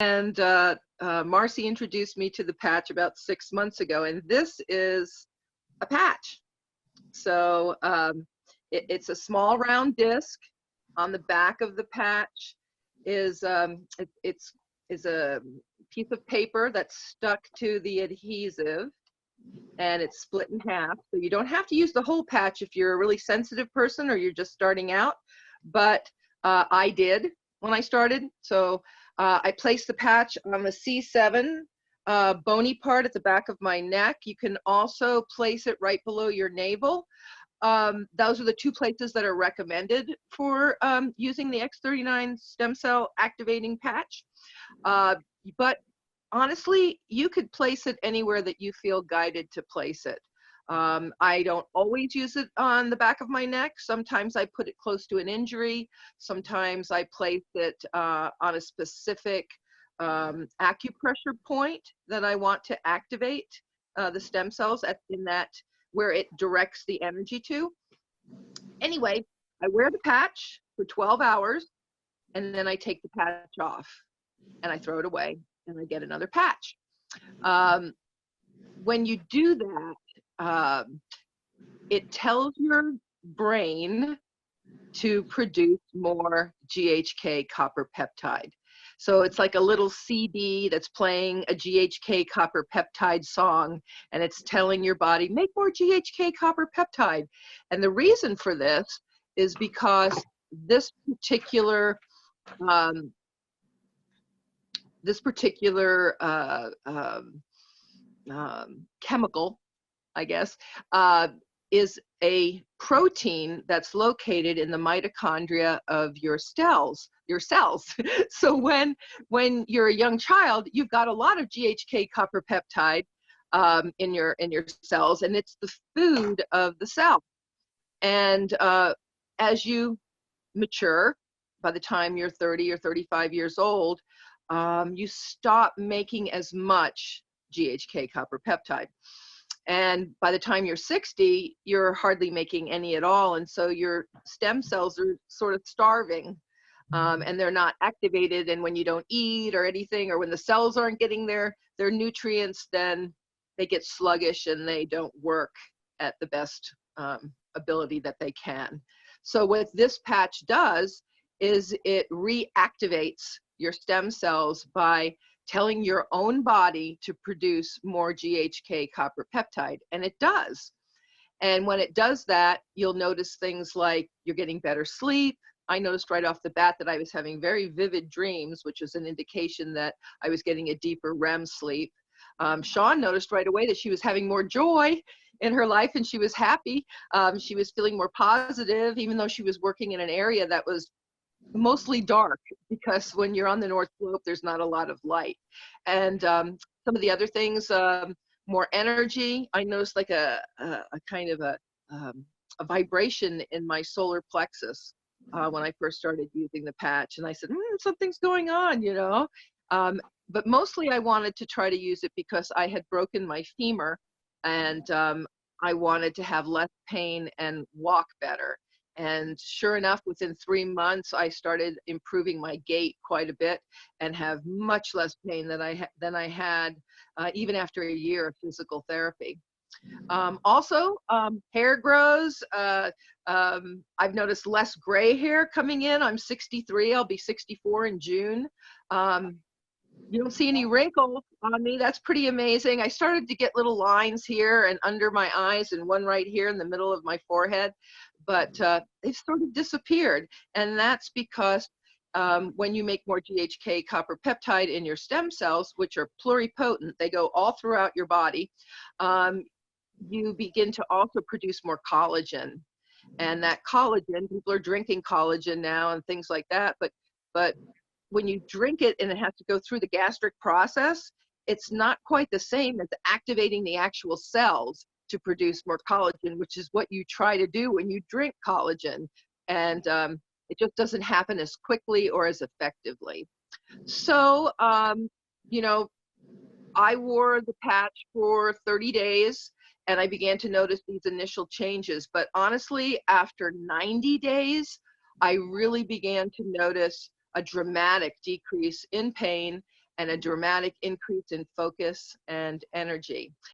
And Marcy introduced me to the patch about 6 months ago, and this is a patch. So it's a small round disc. On the back of the patch is it's is a piece of paper that's stuck to the adhesive, and it's split in half. So you don't have to use the whole patch if you're a really sensitive person or you're just starting out, but I did when I started. So I placed the patch on the C7 bony part at the back of my neck. You can also place it right below your navel. Those are the two places that are recommended for using the X39 stem cell activating patch. But honestly, you could place it anywhere that you feel guided to place it. I don't always use it on the back of my neck. Sometimes I put it close to an injury. Sometimes I place it on a specific acupressure point that I want to activate the stem cells in that where it directs the energy to. Anyway, I wear the patch for 12 hours and then I take the patch off and I throw it away and I get another patch. When you do that, it tells your brain to produce more GHK copper peptide. So it's like a little CD that's playing a GHK copper peptide song, and it's telling your body, make more GHK copper peptide. And the reason for this is because this particular chemical, I guess, is a protein that's located in the mitochondria of your cells. So when you're a young child, you've got a lot of GHK copper peptide in your cells, and it's the food of the cell. And as you mature, by the time you're 30 or 35 years old, you stop making as much GHK copper peptide. And by the time you're 60, you're hardly making any at all. And so your stem cells are sort of starving and they're not activated. And when you don't eat or anything, or when the cells aren't getting their nutrients, then they get sluggish and they don't work at the best ability that they can. So what this patch does is it reactivates your stem cells by telling your own body to produce more GHK copper peptide, and it does. And when it does that, you'll notice things like you're getting better sleep. I noticed right off the bat that I was having very vivid dreams, which is an indication that I was getting a deeper REM sleep. Sean noticed right away that she was having more joy in her life and she was happy. She was feeling more positive, even though she was working in an area that was mostly dark, because when you're on the North Slope, there's not a lot of light. And some of the other things, more energy. I noticed like a kind of a vibration in my solar plexus when I first started using the patch. And I said, something's going on, you know. But mostly I wanted to try to use it because I had broken my femur, and I wanted to have less pain and walk better. And sure enough, within 3 months, I started improving my gait quite a bit and have much less pain than I had even after a year of physical therapy. Also, hair grows. I've noticed less gray hair coming in. I'm 63. I'll be 64 in June. You don't see any wrinkles on me. That's pretty amazing. I started to get little lines here and under my eyes and one right here in the middle of my forehead, but they've sort of disappeared. And that's because when you make more GHK copper peptide in your stem cells, which are pluripotent, they go all throughout your body, you begin to also produce more collagen. And that collagen, people are drinking collagen now and things like that, but when you drink it and it has to go through the gastric process, it's not quite the same as activating the actual cells to produce more collagen, which is what you try to do when you drink collagen. And it just doesn't happen as quickly or as effectively. So, you know, I wore the patch for 30 days and I began to notice these initial changes. But honestly, after 90 days, I really began to notice a dramatic decrease in pain and a dramatic increase in focus and energy.